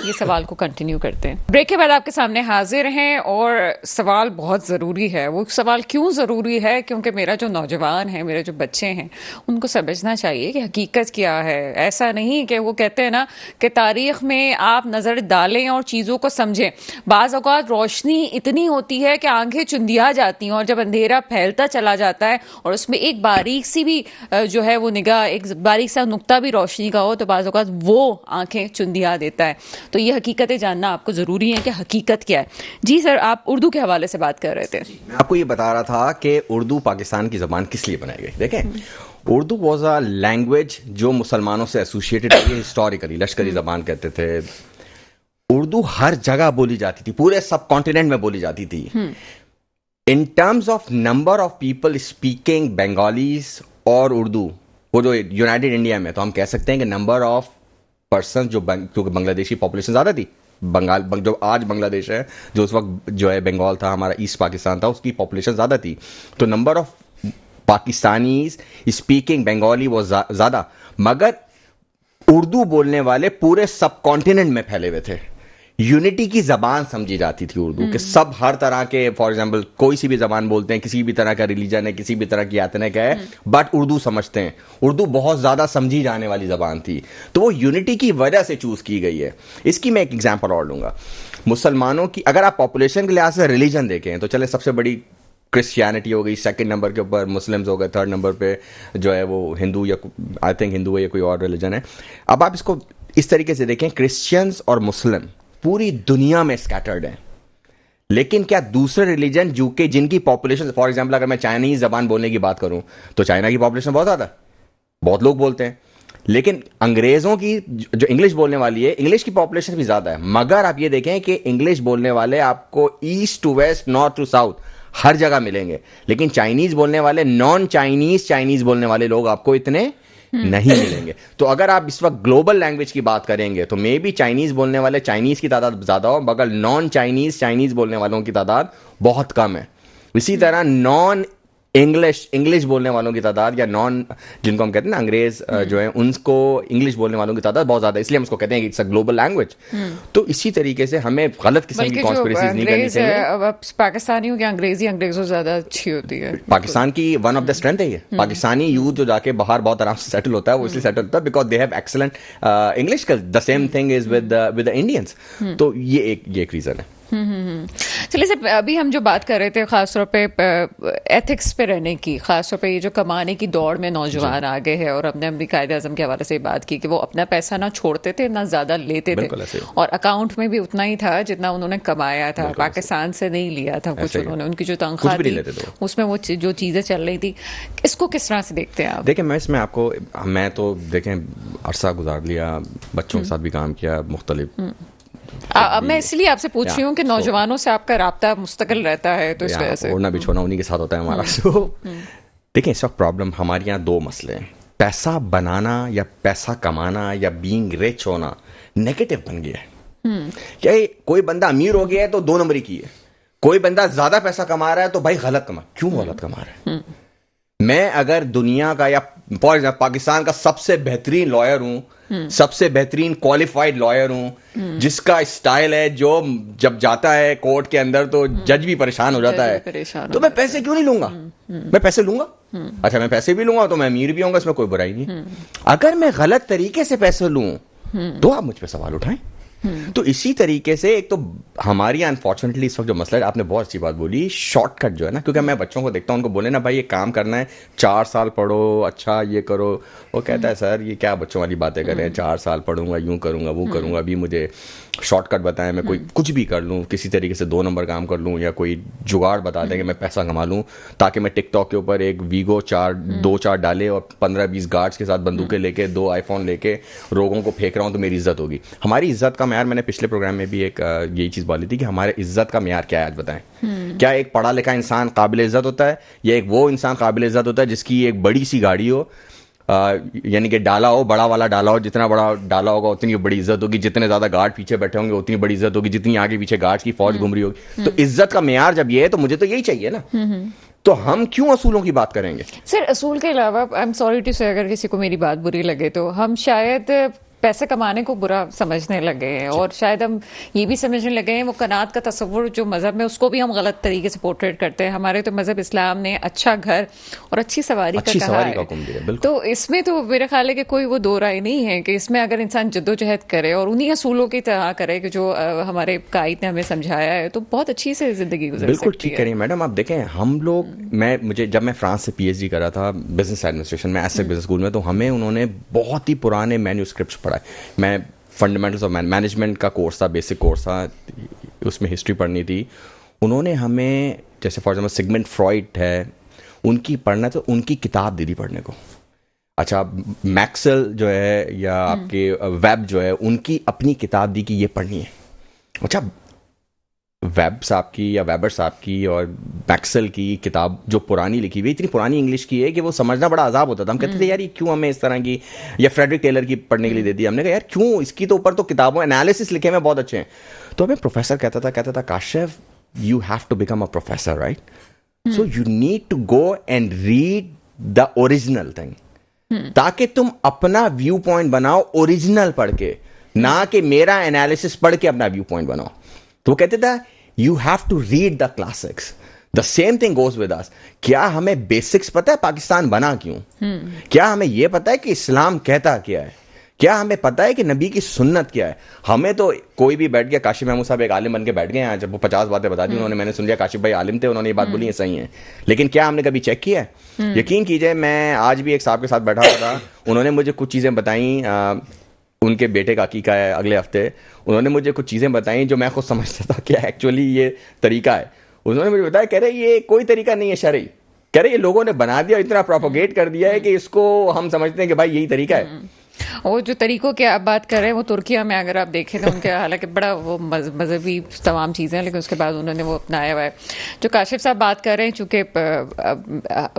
یہ سوال کو کنٹینیو کرتے ہیں. بریک کے بعد آپ کے سامنے حاضر ہیں اور سوال بہت ضروری ہے. وہ سوال کیوں ضروری ہے؟ کیونکہ میرا جو نوجوان ہے، میرے جو بچے ہیں، ان کو سمجھنا چاہیے کہ حقیقت کیا ہے. ایسا نہیں کہ وہ کہتے ہیں نا کہ تاریخ میں آپ نظر ڈالیں اور چیزوں کو سمجھیں. بعض اوقات روشنی اتنی ہوتی ہے کہ آنکھیں چندیا جاتی ہیں، اور جب اندھیرا پھیلتا چلا جاتا ہے اور اس میں ایک باریک سی بھی جو ہے وہ نگاہ، ایک باریک سا نقطہ بھی روشنی کا ہو تو بعض اوقات وہ آنکھیں چندیا دیتا ہے. تو یہ حقیقتیں جاننا آپ کو ضروری ہے کہ حقیقت کیا ہے. جی سر، آپ اردو کے حوالے سے بات کر رہے تھے. میں آپ کو یہ بتا رہا تھا کہ اردو پاکستان کی زبان کس لیے بنائی گئی. دیکھیں، اردو واز اے لینگویج جو مسلمانوں سے ایسوسیٹڈ ہے ہسٹوریکلی. لشکری زبان کہتے تھے. اردو ہر جگہ بولی جاتی تھی، پورے سب کانٹیننٹ میں بولی جاتی تھی. In terms of number of people speaking Bengalis اور اردو، وہ جو یونائٹڈ انڈیا میں، تو ہم کہہ سکتے ہیں کہ نمبر آف پرسن جو کیونکہ بنگلہ دیشی پاپولیشن زیادہ تھی. بنگال جو آج بنگلہ دیش ہے، جو اس وقت جو ہے بنگال تھا، ہمارا ایسٹ پاکستان تھا، اس کی پاپولیشن زیادہ تھی. تو number of Pakistanis speaking Bengali وہ زیادہ، مگر اردو بولنے والے پورے سب کانٹیننٹ میں پھیلے ہوئے تھے. یونٹی کی زبان سمجھی جاتی تھی اردو، کہ سب ہر طرح کے، فار ایگزامپل کوئی سی بھی زبان بولتے ہیں، کسی بھی طرح کا ریلیجن ہے، کسی بھی طرح کی ایتھنک ہے، بٹ اردو سمجھتے ہیں. اردو بہت زیادہ سمجھی جانے والی زبان تھی، تو وہ یونٹی کی وجہ سے چوز کی گئی ہے. اس کی میں ایک ایگزامپل اور لوں گا. مسلمانوں کی اگر آپ پاپولیشن کے لحاظ سے ریلیجن دیکھیں تو چلے سب سے بڑی کرسچینٹی ہو گئی، سیکنڈ نمبر کے اوپر مسلمز ہو گئے، تھرڈ نمبر پہ جو ہے وہ ہندو، یا آئی تھنک ہندو ہے یا کوئی اور ریلیجن ہے. اب آپ اس کو اس طریقے سے دیکھیں، کرسچنز اور مسلم پوری دنیا میں اسکیٹرڈ ہیں، لیکن کیا دوسرے ریلیجن جو کہ جن کی پاپولیشن، فار ایگزامپل اگر میں چائنیز زبان بولنے کی بات کروں تو چائنا کی پاپولیشن بہت زیادہ ہے، بہت لوگ بولتے ہیں. لیکن انگریزوں کی جو انگلش بولنے والی ہے، انگلش کی پاپولیشن بھی زیادہ ہے، مگر آپ یہ دیکھیں کہ انگلش بولنے والے آپ کو east to west, north to south ہر جگہ ملیں گے. لیکن چائنیز بولنے والے، نان چائنیز بولنے والے لوگ آپ کو اتنے نہیں ملیں گے. تو اگر آپ اس وقت گلوبل لینگویج کی بات کریں گے تو مے بی چائنیز بولنے والے، چائنیز کی تعداد زیادہ ہو، مگر نان چائنیز بولنے والوں کی تعداد بہت کم ہے. اسی طرح نان انگلش بولنے والوں کی تعداد یا جن کو ہم کہتے ہیں نا انگریز جو ہیں ان کو انگلش بولنے والوں کی تعداد بہت زیادہ ہے, اس لیے ہم اس کو کہتے ہیں کہ اٹس اے گلوبل لینگویج. تو اسی طریقے سے ہمیں غلط قسم کی کانسپریسیز نہیں کرنی چاہیے. پاکستانیوں کی انگریزی انگریزوں زیادہ اچھی ہوتی ہے. پاکستان کی ون آف دا اسٹرینتھ ہے یہ. پاکستانی یوتھ جو جا کے باہر بہت آرام سے سیٹل ہوتا ہے, وہ اس لیے سیٹل ہوتا ہے because they have excellent English. The same thing is with the Indians. تو یہ ایک ریزن ہے. چلیے سر, ابھی ہم جو بات کر رہے تھے خاص طور پہ ایتھکس پہ رہنے کی, خاص طور پہ یہ جو کمانے کی دوڑ میں نوجوان آگے ہے, اور ہم نے بھی قائد اعظم کے حوالے سے بات کی کہ وہ اپنا پیسہ نہ چھوڑتے تھے نہ زیادہ لیتے تھے, اور اکاؤنٹ میں بھی اتنا ہی تھا جتنا انہوں نے کمایا تھا. پاکستان سے نہیں لیا تھا کچھ انہوں نے, ان کی جو تنخواہ تھی اس میں وہ جو چیزیں چل رہی تھی. اس کو کس طرح سے دیکھتے ہیں آپ؟ دیکھیں میں اس میں آپ کو, میں تو دیکھیں عرصہ گزار لیا, بچوں کے ساتھ بھی کام کیا مختلف. اب میں اس لیے آپ سے پوچھ رہی ہوں کہ نوجوانوں سے آپ کا رابطہ مستقل رہتا ہے, تو اس وجہ سے اڑنا بچھونا انہیں کے ساتھ ہوتا ہے ہمارا. دیکھیں اس وقت پرابلم ہمارے یہاں دو مسئلے ہیں. پیسہ بنانا یا پیسہ کمانا یا بینگ رچ ہونا نیگیٹو بن گیا ہے. کیا کوئی بندہ امیر ہو گیا ہے تو 2 نمبری کی ہے, کوئی بندہ زیادہ پیسہ کما رہا ہے تو بھائی غلط کما. کیوں غلط کما رہا ہے؟ میں اگر دنیا کا یا پاکستان کا سب سے بہترین لائر ہوں, سب سے بہترین کوالیفائڈ لائر ہوں, جس کا اسٹائل ہے جو جب جاتا ہے کورٹ کے اندر تو جج بھی پریشان ہو جاتا ہے, تو میں پیسے کیوں نہیں لوں گا؟ میں پیسے لوں گا. اچھا میں پیسے بھی لوں گا تو میں امیر بھی ہوں گا, اس میں کوئی برائی نہیں. اگر میں غلط طریقے سے پیسے لوں تو آپ مجھ پہ سوال اٹھائیں. تو اسی طریقے سے ایک تو ہماری انفارچونیٹلی اس وقت جو مسئلہ ہے, آپ نے بہت اچھی بات بولی, شارٹ کٹ جو ہے نا, کیونکہ میں بچوں کو دیکھتا ہوں, ان کو بولے نا بھائی یہ کام کرنا ہے 4 سال پڑھو, اچھا یہ کرو, وہ کہتا ہے سر یہ کیا بچوں والی باتیں کر رہے ہیں, 4 سال پڑھوں گا, یوں کروں گا, وہ کروں گا, ابھی مجھے شارٹ کٹ بتائیں, میں کوئی کچھ بھی کر لوں, کسی طریقے سے 2 نمبر کام کر لوں, یا کوئی جگاڑ بتا دیں کہ میں پیسہ کما لوں تاکہ میں ٹک ٹاک کے اوپر ایک ویگو 2-4 ڈالے اور 15-20 گارڈس کے ساتھ بندوقیں لے کے 2 آئی فون لے کے لوگوں کو پھینک رہا ہوں تو میری عزت ہوگی. ہماری عزت کا معیار, میں نے پچھلے پروگرام میں بھی ایک یہی چیز بولی تھی کہ ہمارے عزت کا معیار کیا ہے آج بتائیں. کیا ایک پڑھا لکھا انسان قابل عزت ہوتا ہے, یا ایک وہ انسان قابل عزت ہوتا ہے جس کی ایک بڑی سی گاڑی ہو, یعنی کہ ڈالا ہو, بڑا والا ڈالا ہو, جتنا بڑا ڈالا ہوگا اتنی بڑی عزت ہوگی, جتنے زیادہ گارڈ پیچھے بیٹھے ہوں گے اتنی بڑی عزت ہوگی, جتنی آگے پیچھے گارڈ کی فوج گھوم رہی ہوگی. تو عزت کا معیار جب یہ ہے تو مجھے تو یہی چاہیے نا. تو ہم کیوں اصولوں کی بات کریں گے؟ سر اصول کے علاوہ, آئی ایم سوری ٹو سے اگر کسی کو میری بات بری لگے تو, ہم شاید پیسے کمانے کو برا سمجھنے لگے ہیں, اور شاید ہم یہ بھی سمجھنے لگے ہیں وہ قناعت کا تصور جو مذہب میں, اس کو بھی ہم غلط طریقے سے پورٹریٹ کرتے ہیں. ہمارے تو مذہب اسلام نے اچھا گھر اور اچھی سواری کا کہا ہے, تو اس میں تو میرا خیال ہے کہ کوئی وہ دو رائے نہیں ہے کہ اس میں اگر انسان جدوجہد کرے اور انہی اصولوں کی طرح کرے کہ جو ہمارے قائد نے ہمیں سمجھایا ہے, تو بہت اچھی سے زندگی گزر سکتی ہے. بالکل ٹھیک کریے میڈم. آپ دیکھیں ہم لوگ, جب میں فرانس سے PhD کر رہا تھا بزنس ایڈمنسٹریشن میں, ایسے بزنس اسکول میں, تو ہمیں انہوں نے بہت ہی پرانے مینیوسکرپٹس پڑھائے. میں فنڈامنٹلز آف مینجمنٹ کا کورس تھا, بیسک کورس تھا, اس میں ہسٹری پڑھنی تھی. انہوں نے ہمیں جیسے فار ایگزامپل سگمنٹ فرائڈ ہے, ان کی پڑھنا تو ان کی کتاب دی پڑھنے کو. اچھا میکسل جو ہے یا آپ کے ویب جو ہے, ان کی اپنی کتاب دی کہ یہ پڑھنی ہے. اچھا ویب صاحب کی یا ویبر صاحب کی اور میکسل کی کتاب جو پرانی لکھی ہوئی, اتنی پرانی انگلش کی ہے کہ وہ سمجھنا بڑا عذاب ہوتا تھا. ہم کہتے تھے یار یہ کیوں ہمیں اس طرح کی, یا فریڈرک ٹیلر کی پڑھنے کے لیے دے دی. ہم نے کہا یار کیوں, اس کی تو اوپر تو کتابوں انالیسس لکھے ہوئے بہت اچھے ہیں. تو ہمیں پروفیسر کہتا تھا Kashif you have to become a professor right, so you need to go and read the original thing, تاکہ تم اپنا ویو پوائنٹ بناؤ اوریجنل پڑھ کے, نہ کہ میرا انالیسس پڑھ کے اپنا ویو پوائنٹ بناؤ. تو وہ کہتے تھا you have to read the classics. The same thing goes with us. کیا ہمیں بیسکس پتہ ہے پاکستان بنا کیوں؟ کیا ہمیں یہ پتہ ہے کہ اسلام کہتا کیا ہے؟ کیا ہمیں پتہ ہے کہ نبی کی سنت کیا ہے؟ ہمیں تو کوئی بھی بیٹھ گیا, کاشف محمود صاحب ایک عالم بن کے بیٹھ گئے ہیں, جب وہ 50 باتیں بتا دی انہوں نے, میں نے سن لیا کاشف بھائی عالم تھے, انہوں نے یہ بات بولی ہے صحیح ہے, لیکن کیا ہم نے کبھی چیک کیا ہے؟ یقین کیجئے میں آج بھی ایک صاحب کے ساتھ بیٹھا ہوا تھا, انہوں نے مجھے کچھ چیزیں بتائیں, ان کے بیٹے کا عقیقہ ہے اگلے ہفتے, انہوں نے مجھے کچھ چیزیں بتائیں جو میں خود سمجھتا تھا کہ ایکچولی یہ طریقہ ہے. انہوں نے مجھے بتایا, کہہ رہے یہ کوئی طریقہ نہیں ہے شرعی, کہہ رہے یہ لوگوں نے بنا دیا, اتنا پروپوگیٹ کر دیا ہے کہ اس کو ہم سمجھتے ہیں کہ بھائی یہی طریقہ ہے. وہ جو طریقوں کی آپ بات کر رہے ہیں وہ ترکیہ میں اگر آپ دیکھیں تو ان کے حالانکہ بڑا وہ مذہبی تمام چیزیں ہیں لیکن اس کے بعد انہوں نے وہ اپنایا ہوا ہے. جو کاشف صاحب بات کر رہے ہیں چونکہ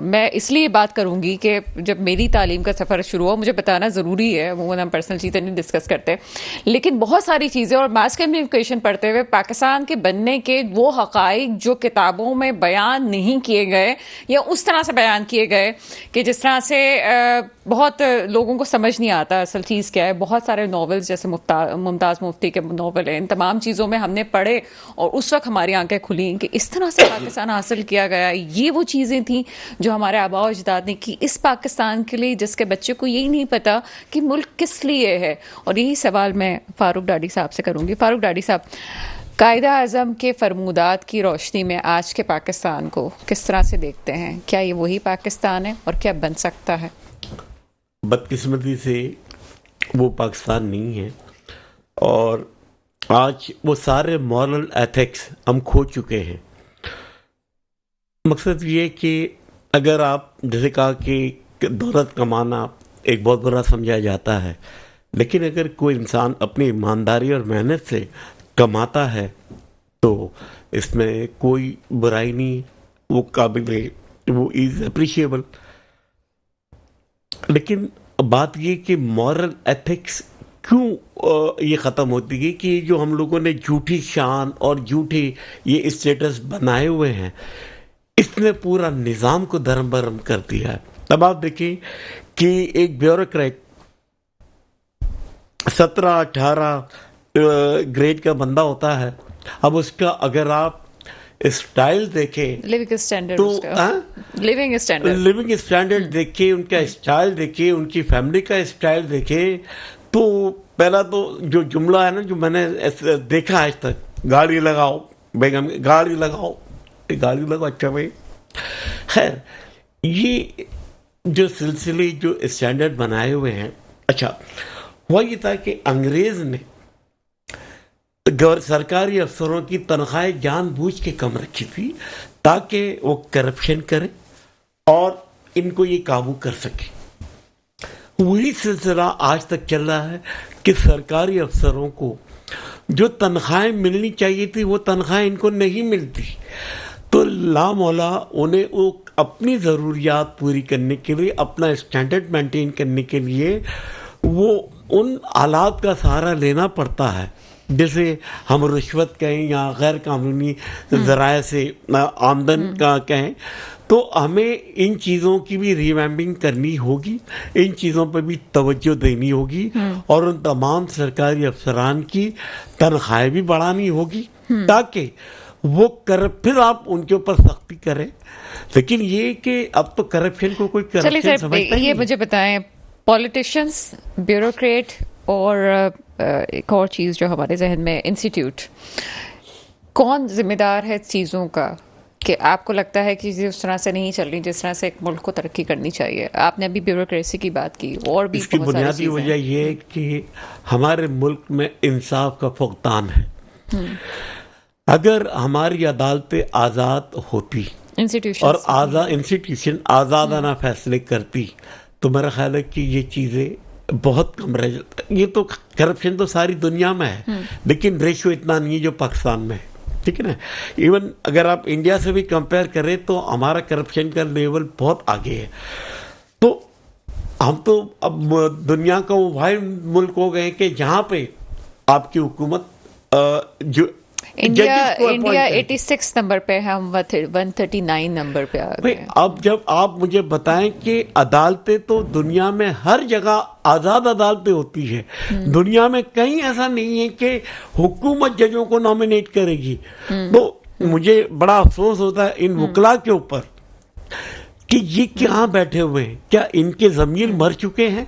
میں اس لیے بات کروں گی کہ جب میری تعلیم کا سفر شروع ہوا مجھے بتانا ضروری ہے, وہ ہم پرسنل چیزیں نہیں ڈسکس کرتے, لیکن بہت ساری چیزیں اور ماس کمیونیکیشن پڑھتے ہوئے پاکستان کے بننے کے وہ حقائق جو کتابوں میں بیان نہیں کیے گئے یا اس طرح سے بیان کیے گئے کہ جس طرح سے بہت لوگوں کو سمجھ نہیں آتا اصل چیز کیا ہے. بہت سارے ناولز جیسے ممتاز مفتی کے ناول ہیں, ان تمام چیزوں میں ہم نے پڑھے اور اس وقت ہماری آنکھیں کھلیں کہ اس طرح سے پاکستان حاصل کیا گیا. یہ وہ چیزیں تھیں جو ہمارے آباء و اجداد نے کی اس پاکستان کے لیے جس کے بچے کو یہی نہیں پتا کہ ملک کس لیے ہے. اور یہی سوال میں فاروق ڈاڈی صاحب سے کروں گی. فاروق ڈاڈی صاحب, قائد اعظم کے فرمودات کی روشنی میں آج کے پاکستان کو کس طرح سے دیکھتے ہیں؟ کیا یہ وہی پاکستان ہے اور کیا بن سکتا ہے؟ بدقسمتی سے وہ پاکستان نہیں ہے, اور آج وہ سارے مورل ایتھکس ہم کھو چکے ہیں. مقصد یہ کہ اگر آپ جیسے کہا کہ دولت کمانا ایک بہت برا سمجھا جاتا ہے, لیکن اگر کوئی انسان اپنی ایمانداری اور محنت سے کماتا ہے تو اس میں کوئی برائی نہیں, وہ قابل ہے, وہ از اپریشیبل. لیکن بات یہ کہ مورل ایتھکس کیوں یہ ختم ہوتی ہے کہ جو ہم لوگوں نے جھوٹی شان اور جھوٹے یہ اسٹیٹس بنائے ہوئے ہیں, اس نے پورا نظام کو درم برم کر دیا ہے. اب آپ دیکھیں کہ ایک بیوروکریٹ 17-18 گریڈ کا بندہ ہوتا ہے, اب اس کا اگر آپ اسٹائل دیکھیں لیونگ اسٹینڈرڈ دیکھیں, ان کا اسٹائل دیکھیں, ان کی فیملی کا اسٹائل دیکھیں, تو پہلا تو جو جملہ ہے نا جو میں نے دیکھا آج تک, گاڑی لگاؤ بیگم, گاڑی لگاؤ, گاڑی لگاؤ, اچھا بھائی. خیر, یہ جو سلسلے جو اسٹینڈرڈ بنائے ہوئے ہیں, اچھا ہوا یہ تھا کہ انگریز نے سرکاری افسروں کی تنخواہیں جان بوجھ کے کم رکھی تھی تاکہ وہ کرپشن کرے اور ان کو یہ قابو کر سکے. وہی سلسلہ آج تک چل رہا ہے کہ سرکاری افسروں کو جو تنخواہیں ملنی چاہیے تھی وہ تنخواہیں ان کو نہیں ملتی, تو لا مولا انہیں وہ اپنی ضروریات پوری کرنے کے لیے, اپنا اسٹینڈرڈ مینٹین کرنے کے لیے وہ ان آلات کا سہارا لینا پڑتا ہے, جیسے ہم رشوت کہیں یا غیر قانونی ذرائع سے آمدن کا کہیں. تو ہمیں ان چیزوں کی بھی ریویمبنگ کرنی ہوگی, ان چیزوں پہ بھی توجہ دینی ہوگی, اور ان تمام سرکاری افسران کی تنخواہیں بھی بڑھانی ہوگی تاکہ وہ پھر آپ ان کے اوپر سختی کریں. لیکن یہ کہ اب تو کرپشن کو کوئی کرپشن سمجھتا ہی نہیں. یہ مجھے بتائیں, پولیٹیشینس, بیوروکریٹ اور ایک اور چیز جو ہمارے ذہن میں انسٹیٹیوٹ, کون ذمہ دار ہے چیزوں کا کہ آپ کو لگتا ہے کہ چیزیں اس طرح سے نہیں چل رہی جس طرح سے ایک ملک کو ترقی کرنی چاہیے؟ آپ نے ابھی بیوروکریسی کی بات کی, اور بھی اس کی بنیادی وجہ یہ ہے کہ ہمارے ملک میں انصاف کا فقدان ہے. اگر ہماری عدالتیں آزاد ہوتی اور انسٹیٹیوشن آزادانہ فیصلے کرتی تو میرا خیال ہے کہ یہ چیزیں بہت کم رہ جاتا. یہ تو کرپشن تو ساری دنیا میں ہے, لیکن ریشو اتنا نہیں ہے جو پاکستان میں ہے, ٹھیک ہے نا. ایون اگر آپ انڈیا سے بھی کمپیئر کریں تو ہمارا کرپشن کا لیول بہت آگے ہے. تو ہم تو اب دنیا کا وہ واحد ملک ہو گئے کہ جہاں پہ آپ کی حکومت جو انڈیا 86 نمبر پہ, ہم 139 نمبر پہ آ گئے. اب جب آپ مجھے بتائیں کہ عدالتیں تو دنیا میں ہر جگہ آزاد عدالتیں ہوتی ہے, دنیا میں کہیں ایسا نہیں ہے کہ حکومت ججوں کو نامینیٹ کرے گی. تو مجھے بڑا افسوس ہوتا ہے ان وکلا کے اوپر کہ یہ کہاں بیٹھے ہوئے ہیں, کیا ان کے ضمیر مر چکے ہیں,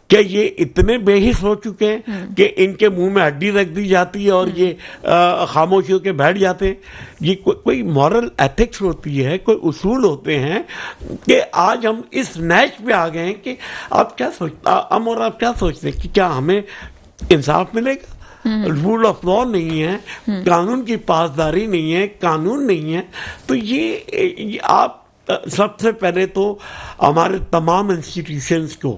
کیا یہ اتنے بے حس ہو چکے ہیں کہ ان کے منہ میں ہڈی رکھ دی جاتی ہے اور یہ خاموشی ہو کے بیٹھ جاتے ہیں. یہ کوئی مورل ایتھکس ہوتی ہے, کوئی اصول ہوتے ہیں کہ آج ہم اس نیچ پہ آ گئے ہیں کہ آپ کیا سوچتے ہیں کہ کیا ہمیں انصاف ملے گا؟ رول آف لا نہیں ہے, قانون کی پاسداری نہیں ہے, قانون نہیں ہے. تو یہ آپ سب سے پہلے تو ہمارے تمام انسٹیٹیوشنز کو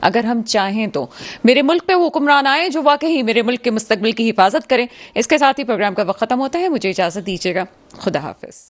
اگر ہم چاہیں تو. میرے ملک پہ وہ حکمران آئے جو واقعی میرے ملک کے مستقبل کی حفاظت کریں. اس کے ساتھ ہی پروگرام کا وقت ختم ہوتا ہے. مجھے اجازت دیجیے گا. خدا حافظ.